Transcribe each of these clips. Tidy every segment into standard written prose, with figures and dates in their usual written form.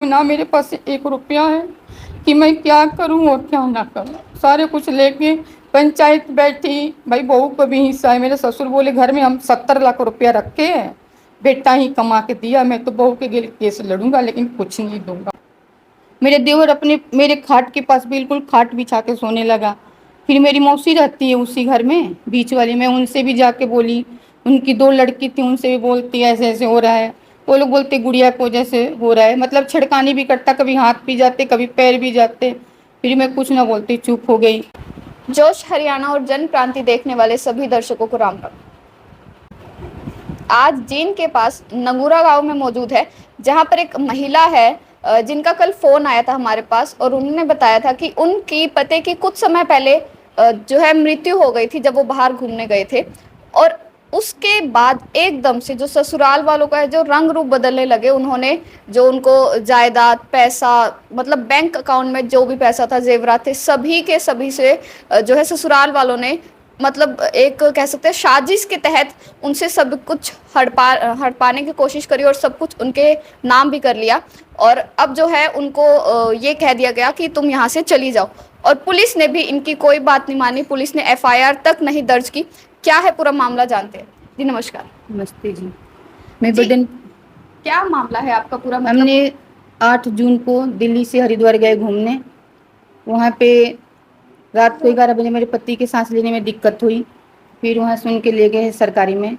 ना मेरे पास 1 रुपया है कि मैं क्या करूं और क्या ना करूं। सारे कुछ लेके पंचायत बैठी, भाई बहू को भी हिस्सा है। मेरे ससुर बोले घर में हम 70 लाख रुपया रखे हैं, बेटा ही कमा के दिया, मैं तो बहू के लिए केस लड़ूंगा लेकिन कुछ नहीं दूंगा। मेरे देवर अपने मेरे खाट के पास बिल्कुल खाट बिछा के सोने लगा। फिर मेरी मौसी रहती है उसी घर में बीच वाली, मैं उनसे भी जाके बोली, उनकी 2 लड़की थी उनसे भी बोलती ऐसे ऐसे हो रहा है। वो लोग बोलते गुड़िया को जैसे हो रहा है, मतलब छिड़कानी भी करता, कभी हाथ भी जाते कभी पैर भी जाते। फिर मैं कुछ ना बोलती, चुप हो गई। जोश हरियाणा और जन क्रांति देखने वाले सभी दर्शकों को राम राम। आज जींद के पास नगूरा गांव में मौजूद है, जहां पर एक महिला है जिनका कल फोन आया था हमारे पास और उन्होंने बताया था कि उनकी पति की कुछ समय पहले जो है मृत्यु हो गई थी जब वो बाहर घूमने गए थे। और उसके बाद एकदम से जो ससुराल वालों का है जो रंग रूप बदलने लगे। उन्होंने जो उनको जायदाद पैसा, मतलब बैंक अकाउंट में जो भी पैसा था, जेवरात थे, सभी के सभी से जो है ससुराल वालों ने मतलब एक कह सकते हैं साजिश के तहत उनसे सब कुछ हड़पाने की कोशिश करी और सब कुछ उनके नाम भी कर लिया। और अब जो है उनको ये कह दिया गया कि तुम यहाँ से चली जाओ। और पुलिस ने भी इनकी कोई बात नहीं मानी, पुलिस ने एफआईआर तक नहीं दर्ज की। क्या है पूरा मामला जानते हैं जी। नमस्कार। नमस्ते जी। मैं जी, बदन क्या मामला है आपका पूरा, मतलब हमने 8 जून को दिल्ली से हरिद्वार गए घूमने। वहाँ पे रात को 11 बजे मेरे पति के सांस लेने में दिक्कत हुई। फिर वहाँ सुन के ले गए सरकारी में,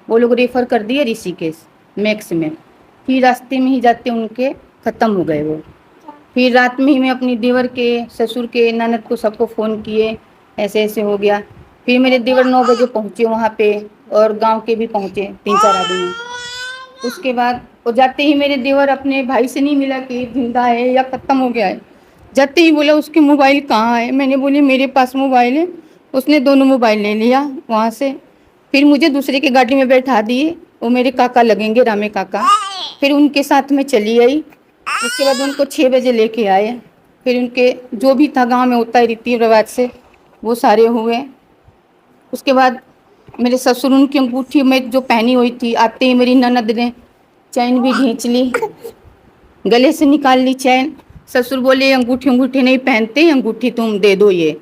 वो लोग रेफ़र कर दिए ऋषिकेश मैक्स में। फिर रास्ते में ही जाते उनके ख़त्म हो गए वो। फिर रात में ही मैं अपनी देवर के, ससुर के, ननद को सबको फ़ोन किए, ऐसे ऐसे हो गया। फिर मेरे देवर 9 बजे पहुँचे वहाँ पे और गांव के भी पहुँचे 3-4 आदमी। उसके बाद वो जाते ही मेरे देवर अपने भाई से नहीं मिला कि जिंदा है या ख़त्म हो गया है। जाते ही बोला उसके मोबाइल कहाँ है। मैंने बोली मेरे पास मोबाइल है। उसने दोनों मोबाइल ले लिया वहाँ से। फिर मुझे दूसरे की गाड़ी में बैठा दिए, वो मेरे काका लगेंगे, रामे काका। फिर उनके साथ में चली आई। उसके बाद उनको 6 बजे लेके आए। फिर उनके जो भी था गांव में होता है रीति रिवाज से, वो सारे हुए। उसके बाद मेरे ससुर उनकी अंगूठी में जो पहनी हुई थी, आते ही मेरी ननद ने चैन भी खींच ली, गले से निकाल ली चैन। ससुर बोले अंगूठी अंगूठी नहीं पहनते, अंगूठी तुम दे दो ये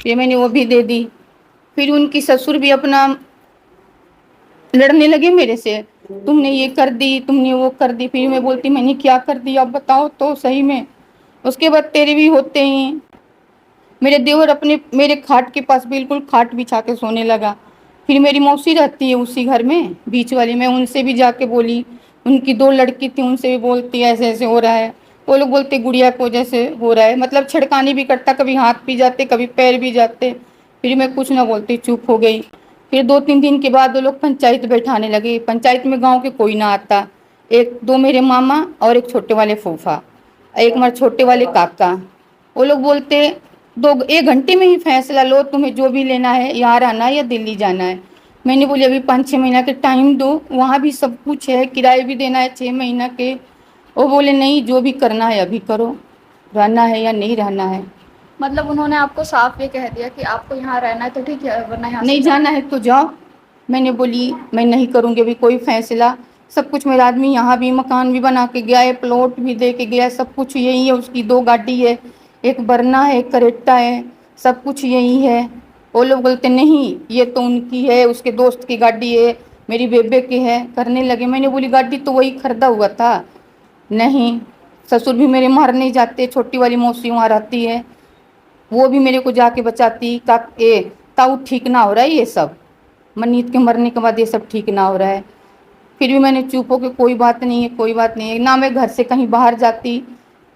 मैंने वो भी दे दी। फिर उनकी ससुर भी अपना लड़ने लगे मेरे से, तुमने ये कर दी, तुमने वो कर दी। फिर मैं बोलती मैंने क्या कर दिया अब बताओ तो सही में। उसके बाद तेरे भी होते ही मेरे देवर अपने मेरे खाट के पास बिल्कुल खाट बिछा के सोने लगा। फिर मेरी मौसी रहती है उसी घर में बीच वाली, मैं उनसे भी जाके बोली, उनकी 2 लड़की थी उनसे भी बोलती ऐसे ऐसे हो रहा है। वो लोग बोलते गुड़िया को जैसे हो रहा है, मतलब छिड़कानी भी करता, कभी हाथ भी जाते कभी पैर भी जाते। फिर मैं कुछ ना बोलती, चुप हो गई। फिर 2-3 दिन के बाद वो लोग पंचायत बैठाने लगे। पंचायत में गांव के कोई ना आता, एक दो मेरे मामा और एक छोटे वाले फूफा, एक हमारे छोटे वाले काका। वो लोग बोलते 1 घंटे में ही फैसला लो, तुम्हें जो भी लेना है, यहाँ रहना है या दिल्ली जाना है। मैंने बोली अभी 5-6 महीना के टाइम दो, वहाँ भी सब कुछ है, किराए भी देना है 6 महीना के। वो बोले नहीं जो भी करना है अभी करो, रहना है या नहीं रहना है। मतलब उन्होंने आपको साफ ये कह दिया कि आपको यहाँ रहना है तो ठीक है, वरना यहाँ से नहीं जाओ। जाना है तो जाओ। मैंने बोली मैं नहीं करूँगी अभी कोई फैसला। सब कुछ मेरा आदमी यहाँ भी मकान भी बना के गया है, प्लॉट भी दे के गया है, सब कुछ यही है। उसकी 2 गाड़ी है, एक बरना है, एक करेटा है, सब कुछ यही है। वो लोग बोलते नहीं ये तो उनकी है, उसके दोस्त की गाड़ी है, मेरी बेबे की है, करने लगे। मैंने बोली गाड़ी तो वही खरीदा हुआ था। नहीं, ससुर भी मेरे मारने जाते, छोटी वाली मौसी वहाँ रहती है, वो भी मेरे को जाके बचाती का ए ताऊ ठीक ना हो रहा है ये सब, मनीत के मरने के बाद ये सब ठीक ना हो रहा है। फिर भी मैंने चुप हो के कोई बात नहीं है कोई बात नहीं है ना, मैं घर से कहीं बाहर जाती।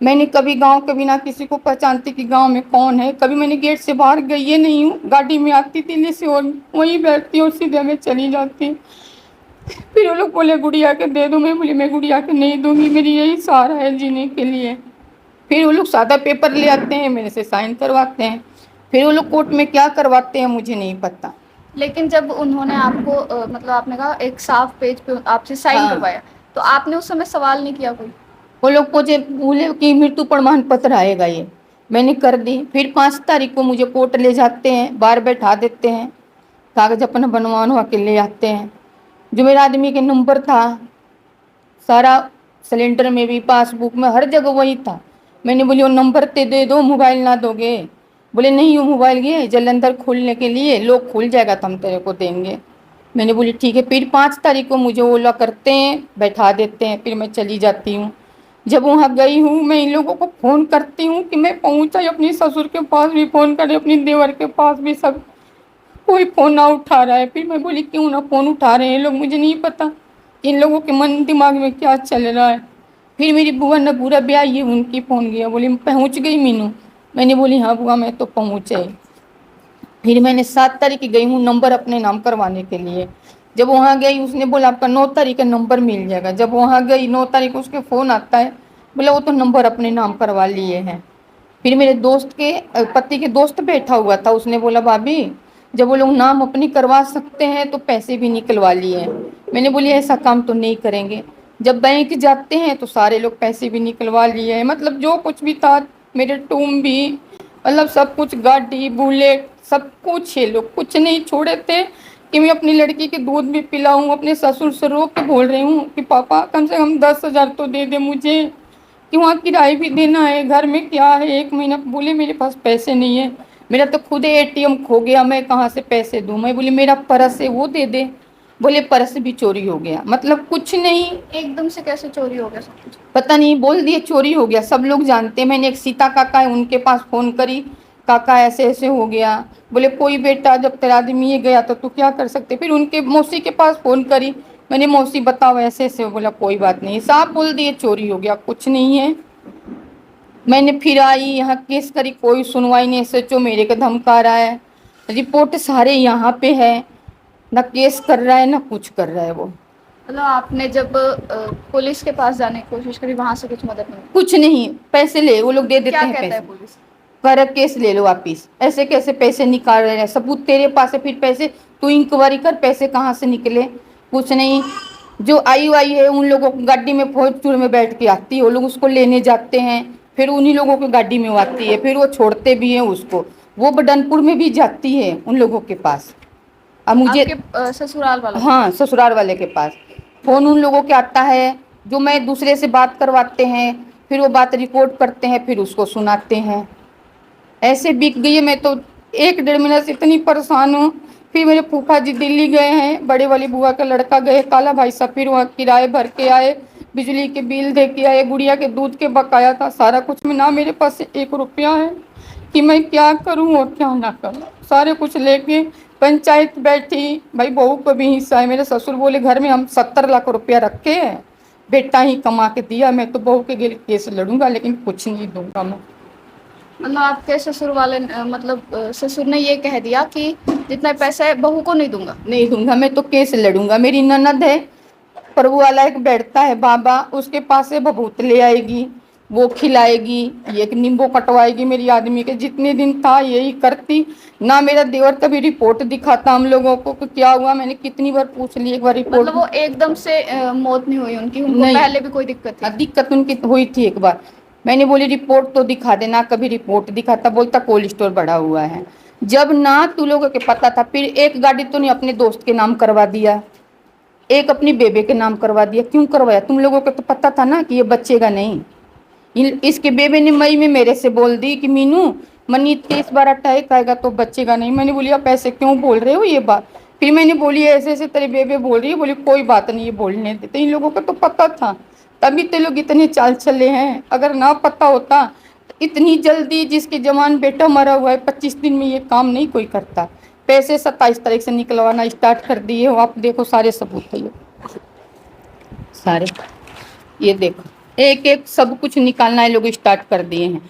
मैंने कभी गांव के बिना किसी को पहचानती कि गांव में कौन है, कभी मैंने गेट से बाहर गई ही नहीं हूँ। गाड़ी में आती दिल्ली से और वहीं बैठती और सीधे में चली जाती। फिर वो लोग बोले गुड़िया के दे दो, मैं बोली मैं गुड़िया के नहीं दूंगी, मेरी यही सहारा है जीने के लिए। फिर वो लोग सादा पेपर ले आते हैं, मेरे से साइन करवाते हैं। फिर वो लोग कोर्ट में क्या करवाते हैं मुझे नहीं पता। लेकिन जब उन्होंने आपको मतलब आपने कहा एक साफ पेज पे आपसे साइन हाँ, करवाया, तो आपने उस समय सवाल नहीं किया कोई? वो लोग मुझे बोले कि मृत्यु प्रमाण पत्र आएगा ये, मैंने कर दी। फिर 5 तारीख को मुझे कोर्ट ले जाते हैं, बाहर बैठा देते हैं, कागज अपना बनवा के ले आते हैं। जो मेरा आदमी के नंबर था सारा सिलेंडर में भी, पासबुक में, हर जगह वही था। मैंने बोली वो नंबर दे दो, मोबाइल ना दोगे? बोले नहीं, वो मोबाइल ये जलंधर खोलने के लिए, लोग खुल जाएगा तो हम तेरे को देंगे। मैंने बोली ठीक है। फिर 5 तारीख को मुझे ओला करते हैं, बैठा देते हैं, फिर मैं चली जाती हूँ। जब वहाँ गई हूँ, मैं इन लोगों को फ़ोन करती हूँ कि मैं पहुँचा, अपनी ससुर के पास भी फ़ोन करे, अपनी देवर के पास भी, सब कोई फ़ोन ना उठा रहा है। फिर मैं बोली क्यों ना फ़ोन उठा रहे हैं लोग, मुझे नहीं पता इन लोगों के मन दिमाग में क्या चल रहा है। फिर मेरी बुआ ने पूरा ब्याह ये उनकी फ़ोन किया, बोली पहुँच गई मीनू? मैंने बोली हाँ बुआ मैं तो पहुँच गई। फिर मैंने 7 तारीख गई हूँ नंबर अपने नाम करवाने के लिए। जब वहाँ गई उसने बोला आपका 9 तारीख का नंबर मिल जाएगा। जब वहाँ गई 9 तारीख उसके फ़ोन आता है, बोला वो तो नंबर अपने नाम करवा लिए हैं। फिर मेरे दोस्त के पति के दोस्त बैठा हुआ था, उसने बोला भाभी जब वो लोग नाम अपनी करवा सकते हैं तो पैसे भी निकलवा लिए हैं। मैंने बोली ऐसा काम तो नहीं करेंगे। जब बैंक जाते हैं तो सारे लोग पैसे भी निकलवा लिए हैं, मतलब जो कुछ भी था, मेरे टूम भी, मतलब सब कुछ, गाड़ी बुलेट सब कुछ, ये लोग कुछ नहीं छोड़े थे कि मैं अपनी लड़की के दूध भी पिलाऊं। अपने ससुर से रो के बोल रही हूँ कि पापा कम से कम 10,000 तो दे दे मुझे, कि वहाँ किराए भी देना है, घर में क्या है 1 महीना। बोले मेरे पास पैसे नहीं है, मेरा तो खुद एटीएम खो गया, मैं कहाँ से पैसे दूँ? मैं बोली मेरा पर्स है वो दे दे। बोले पर्स भी चोरी हो गया। मतलब कुछ नहीं, एकदम से कैसे चोरी हो गया सब कुछ? पता नहीं, बोल दिए चोरी हो गया, सब लोग जानते हैं। मैंने एक सीता काका है उनके पास फ़ोन करी, काका ऐसे ऐसे हो गया। बोले कोई बेटा जब तेरा आदमी ये गया तो तू क्या कर सकते? फिर उनके मौसी के पास फ़ोन करी, मैंने मौसी बताओ ऐसे ऐसे। बोला कोई बात नहीं, साफ बोल दिए चोरी हो गया, कुछ नहीं है। मैंने फिर आई यहाँ केस करी, कोई सुनवाई नहीं। एसएचओ मेरे को धमका रहा है, रिपोर्ट सारे यहाँ पे है, ना केस कर रहा है ना कुछ कर रहा है वो। मतलब आपने जब पुलिस के पास जाने की कोशिश करी, वहां से कुछ मदद नहीं? कुछ नहीं, पैसे ले वो लोग दे देते क्या हैं कहता पैसे, है पुलिस? कर केस ले लो वापिस। ऐसे कैसे पैसे निकाल रहे हैं? सबूत तेरे पास है, फिर पैसे तू इंक्वायरी कर, पैसे कहाँ से निकले? कुछ नहीं। जो आई वाई है उन लोगों को गाड़ी में फौजपुर में बैठ के आती है, वो लोग उसको लेने जाते हैं, फिर उन्हीं लोगों की गाड़ी में वो आती है, फिर वो छोड़ते भी हैं उसको। वो बडनपुर में भी जाती है उन लोगों के पास। अब मुझे आपके ससुराल वाला? हाँ, ससुराल वाले के पास फ़ोन उन लोगों के आता है, जो मैं दूसरे से बात करवाते हैं, फिर वो बात रिकॉर्ड करते हैं, फिर उसको सुनाते हैं। ऐसे बिक गई है। मैं तो 1 डेढ़ महीना से इतनी परेशान हूँ। फिर मेरे फूफा जी दिल्ली गए हैं, बड़े वाली बुआ का लड़का गए, काला भाई साहब, फिर वहाँ किराए भर के आए, बिजली के बिल दे के आए, गुड़िया के दूध के बकाया था सारा कुछ में, ना मेरे पास 1 रुपया है कि मैं क्या करूँ और क्या ना करूँ। सारे कुछ लेके पंचायत बैठी, भाई बहू को भी हिस्सा है। मेरे ससुर बोले घर में हम 70 लाख रुपया रखे हैं, बेटा ही कमा के दिया, मैं तो बहू के लिए केस लड़ूंगा लेकिन कुछ नहीं दूंगा मैं। मतलब आपके ससुर वाले मतलब ससुर ने ये कह दिया कि जितना पैसा है बहू को नहीं दूंगा? नहीं दूंगा, मैं तो केस लड़ूंगा। मेरी ननद है, प्रभु वाला एक बैठता है बाबा, उसके पास से बबूत ले आएगी, वो खिलाएगी, एक नींबू कटवाएगी मेरी आदमी के। जितने दिन था यही करती ना। मेरा देवर कभी रिपोर्ट दिखाता हम लोगों को कि क्या हुआ, मैंने कितनी बार पूछ ली, एक बार रिपोर्ट। मतलब वो एकदम से मौत नहीं हुई उनकी, उनको नहीं। पहले भी कोई दिक्कत थी? दिक्कत उनकी हुई थी एक बार। मैंने बोली रिपोर्ट तो दिखा देना, कभी रिपोर्ट दिखाता, बोलता कोल्ड स्टोर बढ़ा हुआ है। जब ना तू लोगों के पता था, फिर एक गाड़ी तो नहीं अपने दोस्त के नाम करवा दिया, एक अपनी बेबे के नाम करवा दिया। क्यों करवाया? तुम लोगों को तो पता था ना कि ये बचेगा नहीं। इसके बेबे ने मई में मेरे से बोल दी कि मीनू मनीत के इस बार अटैक आएगा तो बचेगा नहीं। मैंने बोली आप ऐसे क्यों बोल रहे हो ये बात? फिर मैंने बोली ऐसे ऐसे तेरे बेबे बोल रही है। बोली कोई बात नहीं, ये बोलने देते। इन लोगों को तो पता था, तभी तो लोग इतने चाल चले हैं। अगर ना पता होता तो इतनी जल्दी, जिसके जवान बेटा मरा हुआ है 25 दिन में, ये काम नहीं कोई करता। पैसे 27 तारीख से निकलवाना स्टार्ट कर दिए हो आप, देखो सारे सबूत है ये सारे, ये देखो एक एक सब कुछ निकालना है लोग स्टार्ट कर दिए हैं।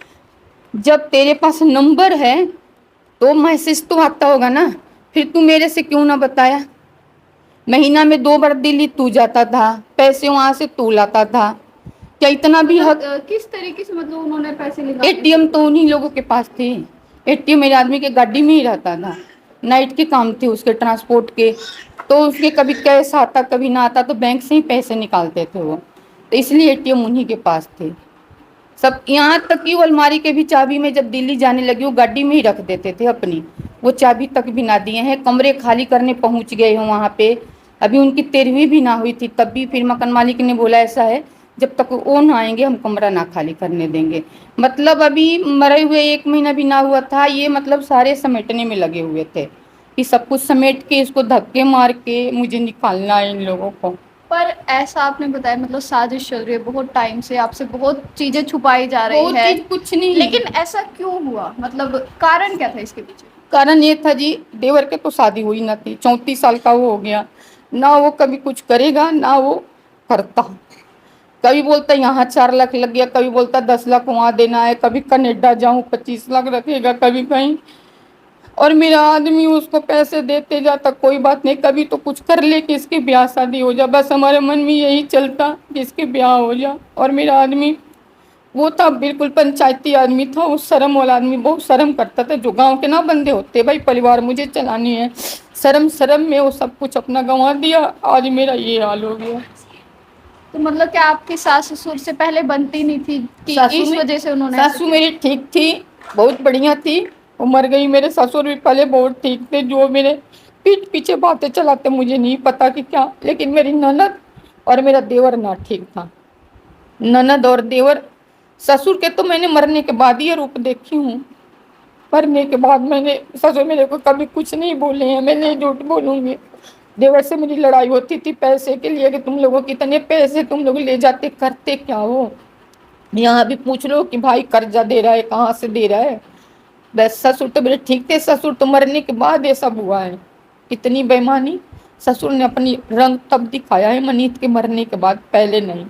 जब तेरे पास नंबर है तो मैसेज तो आता होगा ना, फिर तू मेरे से क्यों ना बताया? महीना में 2 बार दिल्ली तू जाता था, पैसे वहां से तू लाता था, क्या इतना भी हक? किस तरीके से मतलब उन्होंने पैसे निकाले? एटीएम तो उन्हीं लोगों के पास थे। एटीएम मेरे आदमी के गाड़ी में ही रहता था, नाइट के काम थे उसके ट्रांसपोर्ट के, तो उसके कभी कैश आता कभी ना आता, तो बैंक से ही पैसे निकालते थे वो, तो इसलिए एटीएम उन्हीं के पास थे सब। यहाँ तक कि वो अलमारी के भी चाबी में जब दिल्ली जाने लगी वो गाड़ी में ही रख देते थे अपनी, वो चाबी तक भी ना दिए हैं। कमरे खाली करने पहुँच गए हैं वहाँ पे, अभी उनकी 13वीं भी ना हुई थी तब भी। फिर मकान मालिक ने बोला ऐसा है जब तक वो ना आएंगे हम कमरा ना खाली करने देंगे। मतलब अभी मरे हुए 1 महीना भी ना हुआ था, ये मतलब सारे समेटने में लगे हुए थे कि सब कुछ समेट के इसको धक्के मार के मुझे निकालना है इन लोगों को। पर ऐसा आपने बताया मतलब साजिश चल रही है बहुत टाइम से, आपसे बहुत चीजें छुपाई जा रही वो है, चीज कुछ नहीं, लेकिन ऐसा क्यों हुआ, मतलब कारण क्या था इसके पीछे? कारण ये था जी, देवर के तो शादी हुई ना थी, 34 साल का वो हो गया ना, वो कभी कुछ करेगा ना वो करता। कभी बोलता यहाँ 4 लाख लग गया, कभी बोलता 10 लाख वहाँ देना है, कभी कनाडा जाऊँ 25 लाख रखेगा, कभी कहीं। और मेरा आदमी उसको पैसे देते जाता, कोई बात नहीं, कभी तो कुछ कर ले कि इसकी ब्याह शादी हो जाए, बस हमारे मन में यही चलता कि इसके ब्याह हो जाए। और मेरा आदमी वो था बिल्कुल पंचायती आदमी था, वो शर्म वाला आदमी, बहुत शर्म करता था, जो गांव के ना बंदे होते, भाई परिवार मुझे चलानी है, शर्म शर्म में वो सब कुछ अपना गंवा दिया, आज मेरा ये हाल हो गया। तो मतलब क्या आपकी सास ससुर से पहले बनती नहीं थी कि इस वजह से उन्होंने ऐसा सासू किया? मेरी ठीक थी, बहुत बढ़िया थी, वो मर गई। मेरे ससुर भी पहले बहुत ठीक थे, जो मेरे पीठ पीछे बातें चलाते मुझे नहीं पता कि क्या, लेकिन मेरी ननद और मेरा देवर ना ठीक था। ननद और देवर, ससुर के तो मैंने मरने के बाद ही रूप देखी हूँ, मरने के बाद मैंने, ससुर मेरे को कभी कुछ नहीं बोले हैं, मैं नहीं झूठ बोलूँगी। देवर से मेरी लड़ाई होती थी पैसे के लिए कि तुम लोगों के इतने पैसे तुम लोग ले जाते करते क्या हो, यहाँ भी पूछ लो कि भाई कर्जा दे रहा है कहाँ से दे रहा है। बस ससुर तो मेरे ठीक थे, ससुर तो मरने के बाद ये सब हुआ है। इतनी बेईमानी ससुर ने अपनी रंग तब दिखाया है मनीत के मरने के बाद, पहले नहीं।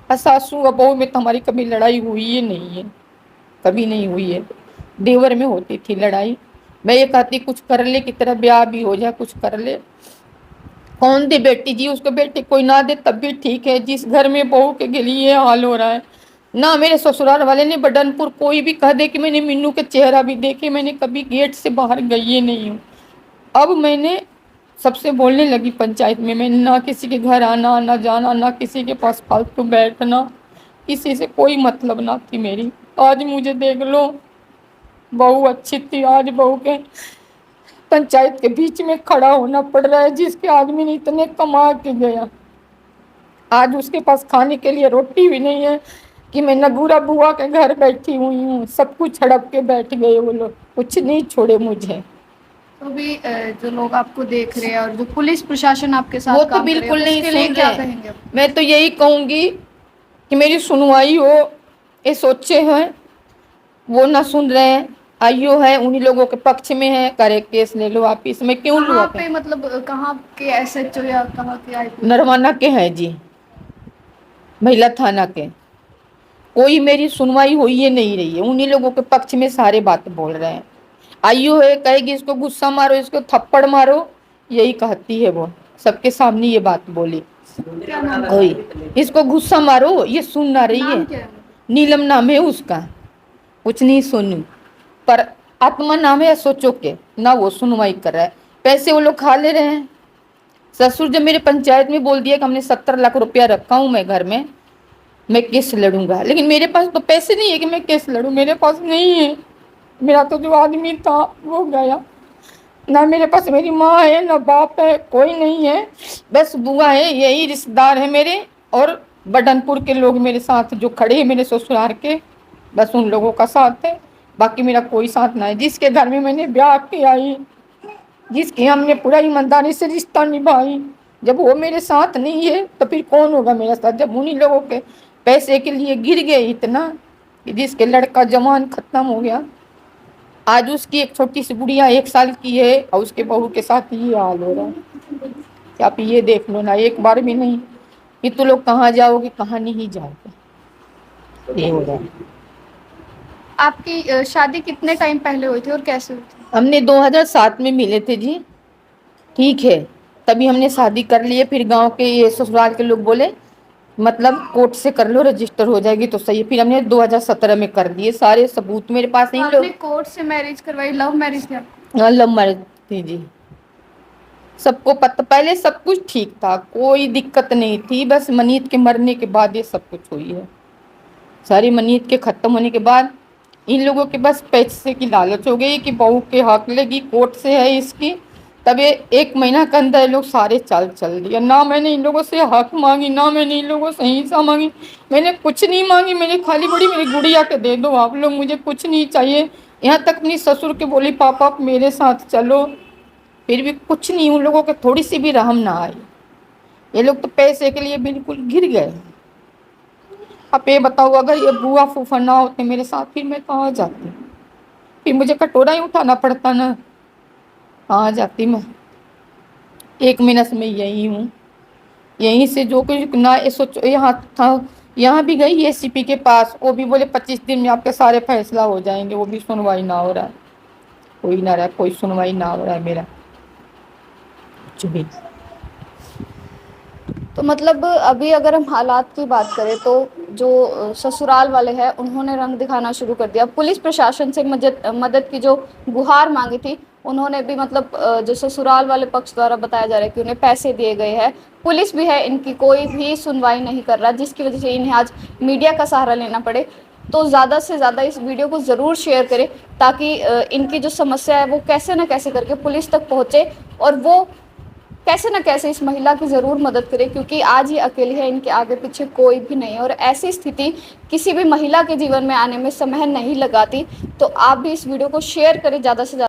और सासू और बहू में तो हमारी कभी लड़ाई हुई ही नहीं है, कभी नहीं हुई है। देवर में होती थी लड़ाई, मैं ये कहती कुछ कर ले, की तरह ब्याह भी हो जाए, कुछ कर ले। कौन दे बेटी जी, उसको बेटी कोई ना दे तब भी ठीक है, जिस घर में बहू के लिए हाल हो रहा है ना। मेरे ससुराल वाले ने बडनपुर कोई भी कह दे कि मैंने मीनू के चेहरा भी देखे, मैंने कभी गेट से बाहर गई नहीं हूँ। अब मैंने सबसे बोलने लगी पंचायत में, मैं ना किसी के घर आना ना जाना, ना किसी के पास फालतू बैठना, किसी से कोई मतलब ना थी मेरी। आज मुझे देख लो, बहू अच्छी थी, आज बहू के पंचायत के बीच में खड़ा होना पड़ रहा है, जिसके आदमी ने इतने कमा के गया, आज उसके पास खाने के लिए रोटी भी नहीं है कि मैं नगूरा बुआ के घर बैठी हुई हूँ। सब कुछ हड़प के बैठ गए वो लोग, कुछ नहीं छोड़े मुझे। तो भी जो लोग आपको देख रहे हैं और जो पुलिस प्रशासन आपके साथ वो तो काम कर रहे बिल्कुल हैं, नहीं उसके लिए सुन क्या रहे। कहेंगे आप? मैं तो यही कहूँगी कि मेरी सुनवाई हो, ये सोचे हैं, वो ना सुन रहे हैं। आईओ है उन्हीं लोगों के पक्ष में है, करे केस ले लो आप, इसमें क्यों लो? कहाँ पे मतलब कहाँ के एसएचओ या कहाँ के आईपी? नरवाना के हैं जी, महिला थाना के। कोई मेरी सुनवाई हुई है नहीं रही है, उन्हीं लोगों के पक्ष में सारे बात बोल रहे हैं। आईओ है कहेगी इसको गुस्सा मारो, इसको थप्पड़ मारो, यही कहती है वो, सबके सामने ये बात बोली। क्या नाम है? कोई इसको गुस्सा मारो, ये सुन ना रही नाम है। क्या है? नीलम नाम है उसका, कुछ नहीं सुनू, पर आत्मा नाम है, सोचो के ना वो सुनवाई कर रहा है, पैसे वो लोग खा ले रहे हैं। ससुर जब मेरे पंचायत में बोल दिया कि हमने 70 लाख रुपया रखा हूँ मैं घर में, मैं केस लड़ूंगा, लेकिन मेरे पास तो पैसे नहीं है कि मैं केस लड़ूं, मेरे पास नहीं है। मेरा तो जो आदमी था वो गया, ना मेरे पास मेरी माँ है ना बाप है, कोई नहीं है, बस बुआ है, यही रिश्तेदार है मेरे, और बडनपुर के लोग मेरे साथ जो खड़े हैं मेरे ससुराल के, बस उन लोगों का साथ है, बाकी मेरा कोई साथ ना है। जिसके घर में मैंने ब्याह किया ही, जिसके हमने पूरा ईमानदारी से रिश्ता निभाई, जब वो मेरे साथ नहीं है तो फिर कौन होगा मेरे साथ? जब उन्हीं लोगों के पैसे के लिए गिर गए इतना कि जिसके लड़का जवान खत्म हो गया, आज उसकी एक छोटी सी गुड़िया 1 साल की है और उसके बहू के साथ ये हाल हो रहा है। आप ये देख लो ना, एक बार भी नहीं कि तुम लोग कहाँ जाओगे कहाँ नहीं जाओगे, ये हो रहा है। आपकी शादी कितने टाइम पहले हुई थी और कैसे हुई थी? हमने 2007 में मिले थे जी, ठीक है, तभी हमने शादी कर ली है। फिर गांव के ये ससुराल के लोग बोले मतलब कोर्ट से कर लो, रजिस्टर हो जाएगी तो सही है। फिर हमने 2017 में कर दिए, सारे सबूत मेरे पास तो नहीं। आपने कोर्ट से मैरिज करवाई, लव मैरिज थी आपकी? लव मैरिज थी जी, सबको पता, पहले सब कुछ ठीक था, कोई दिक्कत नहीं थी, बस मनीत के मरने के बाद ये सब कुछ हुई है। सारी मनीत के खत्म होने के बाद इन लोगों के बस पैसे की लालच हो गई कि बहू के हक लेगी, कोर्ट से है इसकी, तब ये 1 महीना के अंदर ये लोग सारे चाल चल दिया। ना मैंने इन लोगों से हक मांगी, ना मैंने इन लोगों से हिंसा मांगी, मैंने कुछ नहीं मांगी। मैंने खाली बड़ी मेरी गुड़िया के दे दो आप लोग, मुझे कुछ नहीं चाहिए। यहाँ तक अपनी ससुर के बोली पापा आप मेरे साथ चलो, फिर भी कुछ नहीं, उन लोगों के थोड़ी सी भी रहम ना आई। ये लोग तो पैसे के लिए बिल्कुल गिर गए। अब ये बताओ अगर ये बुआ फूफा ना होते मेरे साथ, फिर मैं कहाँ जाती? फिर मुझे कटोरा ही उठाना पड़ता ना, कहाँ जाती मैं? 1 महीना से मैं यही हूँ। यहीं से जो कुछ ना ये सोचो, यहाँ था, यहाँ भी गई एसीपी के पास, वो भी बोले 25 दिन में आपके सारे फैसला हो जाएंगे, वो भी सुनवाई ना हो रहा है। कोई ना रहा, कोई सुनवाई ना हो रहा है मेरा कुछ भी। तो मतलब अभी अगर हम हालात की बात करें तो जो ससुराल वाले हैं उन्होंने रंग दिखाना शुरू कर दिया। पुलिस प्रशासन से मदद की जो गुहार मांगी थी, उन्होंने भी मतलब जो ससुराल वाले पक्ष द्वारा बताया जा रहा है कि उन्हें पैसे दिए गए हैं। पुलिस भी है, इनकी कोई भी सुनवाई नहीं कर रहा, जिसकी वजह से इन्हें आज मीडिया का सहारा लेना पड़े। तो ज़्यादा से ज़्यादा इस वीडियो को ज़रूर शेयर करें ताकि इनकी जो समस्या है वो कैसे न कैसे करके पुलिस तक पहुँचे और वो कैसे न कैसे इस महिला की ज़रूर मदद करें, क्योंकि आज ये अकेली है, इनके आगे पीछे कोई भी नहीं है और ऐसी स्थिति किसी भी महिला के जीवन में आने में समय नहीं लगाती। तो आप भी इस वीडियो को शेयर करें ज़्यादा से ज़्यादा।